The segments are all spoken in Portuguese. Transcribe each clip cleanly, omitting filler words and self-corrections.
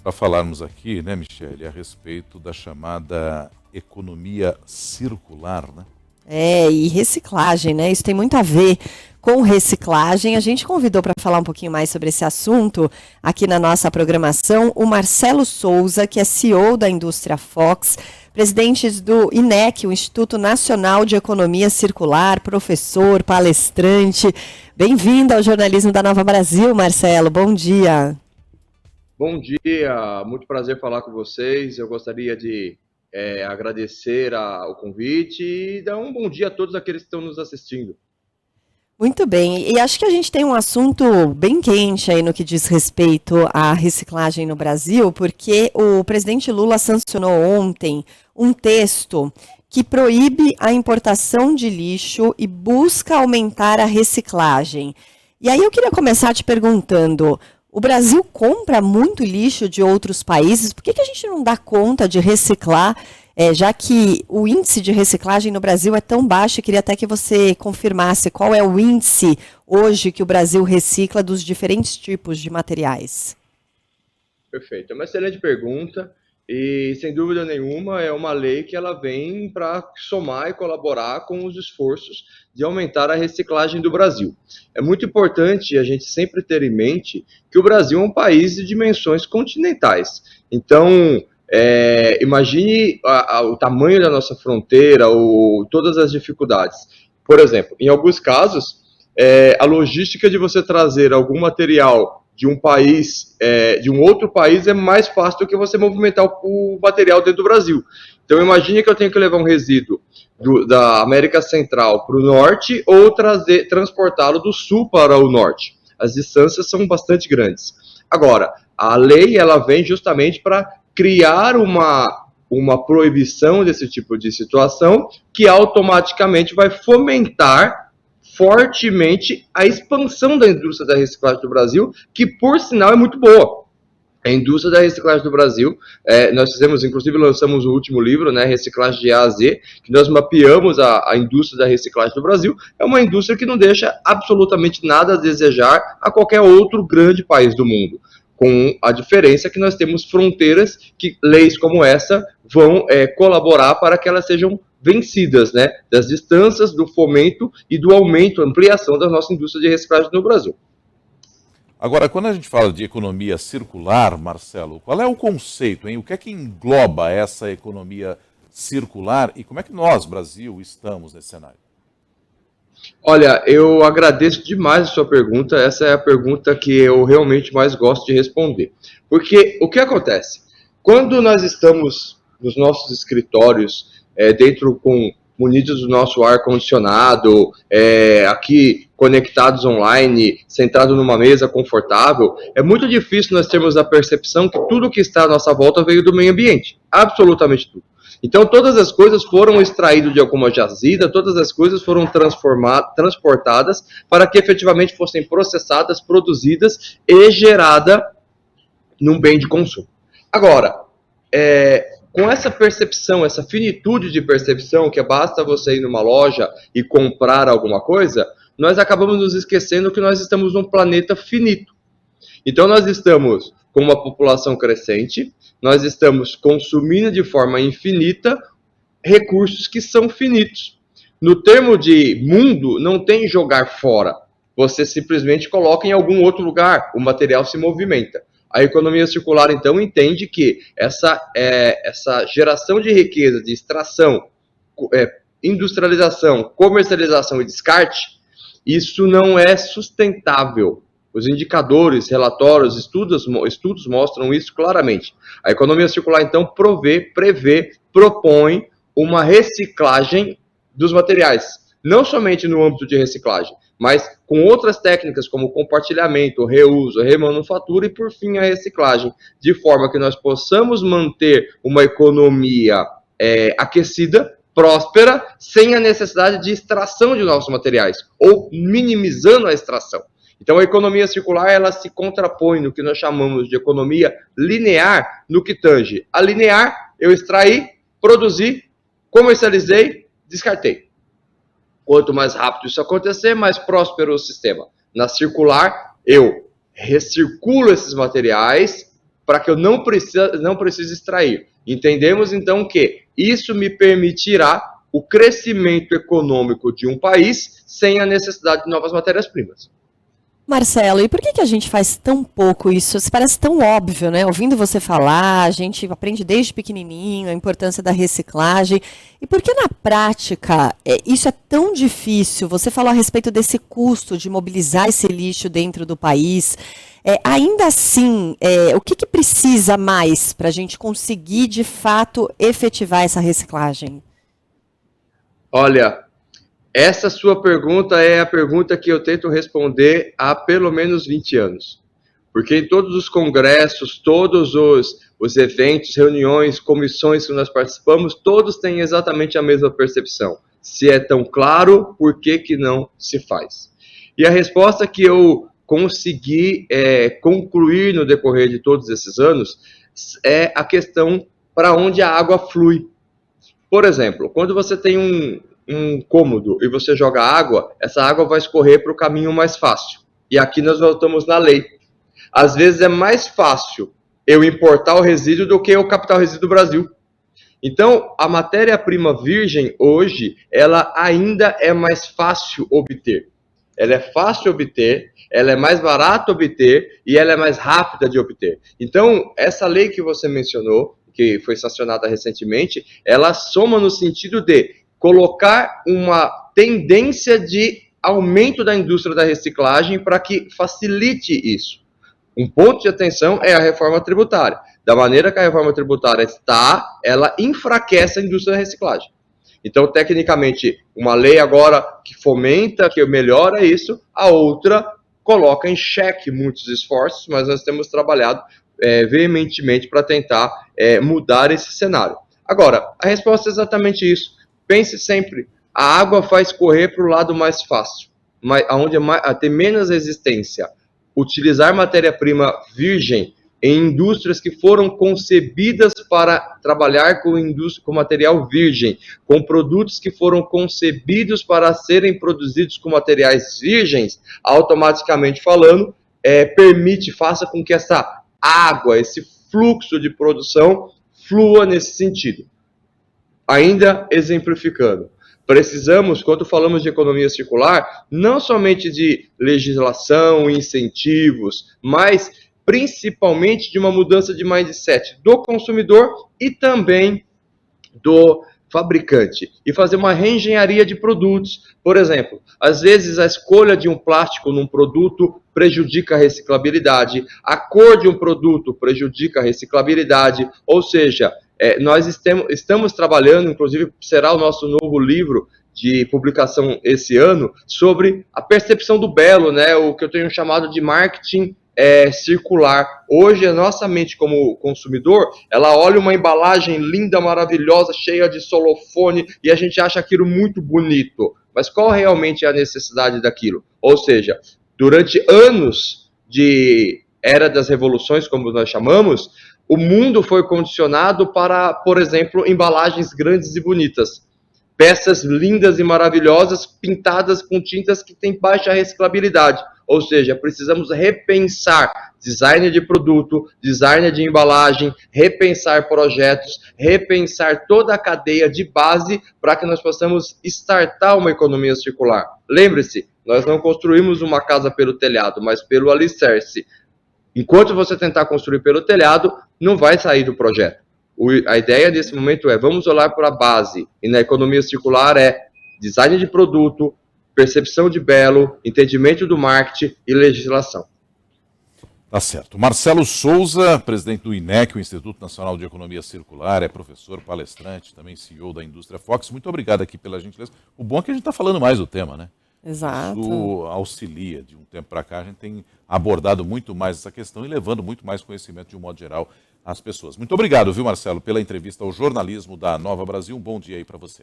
para falarmos aqui, né, Michele, a respeito da chamada economia circular, né? E reciclagem, né? Isso tem muito a ver com reciclagem. A gente convidou para falar um pouquinho mais sobre esse assunto aqui na nossa programação o Marcelo Souza, que é CEO da Indústria Fox, presidente do INEC, o Instituto Nacional de Economia Circular, professor, palestrante. Bem-vindo ao Jornalismo da Nova Brasil, Marcelo. Bom dia. Bom dia, muito prazer falar com vocês. Eu gostaria de agradecer o convite e dar um bom dia a todos aqueles que estão nos assistindo. Muito bem, e acho que a gente tem um assunto bem quente aí no que diz respeito à reciclagem no Brasil, porque o presidente Lula sancionou ontem um texto que proíbe a importação de lixo e busca aumentar a reciclagem. E aí eu queria começar te perguntando, o Brasil compra muito lixo de outros países, por que a gente não dá conta de reciclar, já que o índice de reciclagem no Brasil é tão baixo? Eu queria até que você confirmasse qual é o índice hoje que o Brasil recicla dos diferentes tipos de materiais. Perfeito, é uma excelente pergunta e, sem dúvida nenhuma, é uma lei que ela vem para somar e colaborar com os esforços de aumentar a reciclagem do Brasil. É muito importante a gente sempre ter em mente que o Brasil é um país de dimensões continentais. Então, imagine o tamanho da nossa fronteira ou todas as dificuldades. Por exemplo, em alguns casos, a logística de você trazer algum material de um país, de um outro país, é mais fácil do que você movimentar o material dentro do Brasil. Então, imagine que eu tenho que levar um resíduo da América Central para o norte ou transportá-lo do sul para o norte. As distâncias são bastante grandes. Agora, a lei ela vem justamente para criar uma proibição desse tipo de situação que automaticamente vai fomentar fortemente a expansão da indústria da reciclagem do Brasil, que, por sinal, é muito boa. A indústria da reciclagem do Brasil, nós fizemos, inclusive lançamos o último livro, né, Reciclagem de A a Z, que nós mapeamos a indústria da reciclagem do Brasil. É uma indústria que não deixa absolutamente nada a desejar a qualquer outro grande país do mundo, com a diferença que nós temos fronteiras que leis como essa vão colaborar para que elas sejam vencidas, né, das distâncias, do fomento e do aumento, ampliação da nossa indústria de reciclagem no Brasil. Agora, quando a gente fala de economia circular, Marcelo, qual é o conceito, hein? O que é que engloba essa economia circular e como é que nós, Brasil, estamos nesse cenário? Olha, eu agradeço demais a sua pergunta. Essa é a pergunta que eu realmente mais gosto de responder. Porque o que acontece? Quando nós estamos nos nossos escritórios, munidos do nosso ar-condicionado, aqui conectados online, sentados numa mesa confortável, é muito difícil nós termos a percepção que tudo que está à nossa volta veio do meio ambiente. Absolutamente tudo. Então, todas as coisas foram extraídas de alguma jazida, todas as coisas foram transportadas para que efetivamente fossem processadas, produzidas e geradas num bem de consumo. Agora, com essa percepção, essa finitude de percepção, que basta você ir numa loja e comprar alguma coisa, nós acabamos nos esquecendo que nós estamos num planeta finito. Então, nós estamos com uma população crescente, nós estamos consumindo de forma infinita recursos que são finitos. No termo de mundo, não tem jogar fora. Você simplesmente coloca em algum outro lugar, o material se movimenta. A economia circular, então, entende que essa geração de riqueza, de extração, industrialização, comercialização e descarte, isso não é sustentável. Os indicadores, relatórios, estudos mostram isso claramente. A economia circular, então, propõe uma reciclagem dos materiais. Não somente no âmbito de reciclagem, mas com outras técnicas como compartilhamento, reuso, remanufatura e, por fim, a reciclagem, de forma que nós possamos manter uma economia aquecida, próspera, sem a necessidade de extração de novos materiais, ou minimizando a extração. Então, a economia circular, ela se contrapõe no que nós chamamos de economia linear, no que tange a linear, eu extraí, produzi, comercializei, descartei. Quanto mais rápido isso acontecer, mais próspero o sistema. Na circular, eu recirculo esses materiais, para que eu não precise extrair. Entendemos, então, que isso me permitirá o crescimento econômico de um país sem a necessidade de novas matérias-primas. Marcelo, e por que a gente faz tão pouco isso? Isso parece tão óbvio, né? Ouvindo você falar, a gente aprende desde pequenininho a importância da reciclagem. E por que na prática isso é tão difícil? Você falou a respeito desse custo de mobilizar esse lixo dentro do país. Ainda assim, o que precisa mais para a gente conseguir, de fato, efetivar essa reciclagem? Olha, essa sua pergunta é a pergunta que eu tento responder há pelo menos 20 anos. Porque em todos os congressos, todos os eventos, reuniões, comissões que nós participamos, todos têm exatamente a mesma percepção. Se é tão claro, por que não se faz? E a resposta que eu consegui concluir no decorrer de todos esses anos é a questão para onde a água flui. Por exemplo, quando você tem um cômodo e você joga água, essa água vai escorrer para o caminho mais fácil. E aqui nós voltamos na lei. Às vezes é mais fácil eu importar o resíduo do que eu captar o resíduo do Brasil. Então, a matéria-prima virgem hoje, ela ainda é mais fácil obter. Ela é fácil obter, ela é mais barata obter e ela é mais rápida de obter. Então, essa lei que você mencionou, que foi sancionada recentemente, ela soma no sentido de colocar uma tendência de aumento da indústria da reciclagem para que facilite isso. Um ponto de atenção é a reforma tributária. Da maneira que a reforma tributária está, ela enfraquece a indústria da reciclagem. Então, tecnicamente, uma lei agora que fomenta, que melhora isso, a outra coloca em xeque muitos esforços, mas nós temos trabalhado veementemente para tentar mudar esse cenário. Agora, a resposta é exatamente isso. Pense sempre, a água faz correr para o lado mais fácil, onde tem menos resistência. Utilizar matéria-prima virgem em indústrias que foram concebidas para trabalhar com material virgem, com produtos que foram concebidos para serem produzidos com materiais virgens, automaticamente falando, faça com que essa água, esse fluxo de produção flua nesse sentido. Ainda exemplificando, precisamos, quando falamos de economia circular, não somente de legislação, incentivos, mas principalmente de uma mudança de mindset do consumidor e também do fabricante, e fazer uma reengenharia de produtos. Por exemplo, às vezes a escolha de um plástico num produto prejudica a reciclabilidade, a cor de um produto prejudica a reciclabilidade, ou seja, nós estamos trabalhando, inclusive será o nosso novo livro de publicação esse ano, sobre a percepção do belo, né, o que eu tenho chamado de marketing circular. Hoje a nossa mente como consumidor, ela olha uma embalagem linda, maravilhosa, cheia de celofane e a gente acha aquilo muito bonito. Mas qual realmente é a necessidade daquilo? Ou seja, durante anos de era das revoluções, como nós chamamos, o mundo foi condicionado para, por exemplo, embalagens grandes e bonitas. Peças lindas e maravilhosas, pintadas com tintas que têm baixa reciclabilidade. Ou seja, precisamos repensar design de produto, design de embalagem, repensar projetos, repensar toda a cadeia de base para que nós possamos startar uma economia circular. Lembre-se, nós não construímos uma casa pelo telhado, mas pelo alicerce. Enquanto você tentar construir pelo telhado, não vai sair do projeto. A ideia nesse momento vamos olhar para a base, e na economia circular design de produto, percepção de belo, entendimento do marketing e legislação. Tá certo. Marcelo Souza, presidente do INEC, o Instituto Nacional de Economia Circular, é professor, palestrante, também CEO da Indústria Fox. Muito obrigado aqui pela gentileza. O bom é que a gente está falando mais do tema, né? Exato. Isso auxilia. De um tempo para cá, a gente tem abordado muito mais essa questão e levando muito mais conhecimento, de um modo geral, às pessoas. Muito obrigado, viu, Marcelo, pela entrevista ao jornalismo da Nova Brasil. Um bom dia aí para você.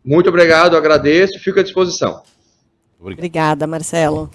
Muito obrigado, agradeço, fico à disposição. Obrigado. Obrigada, Marcelo.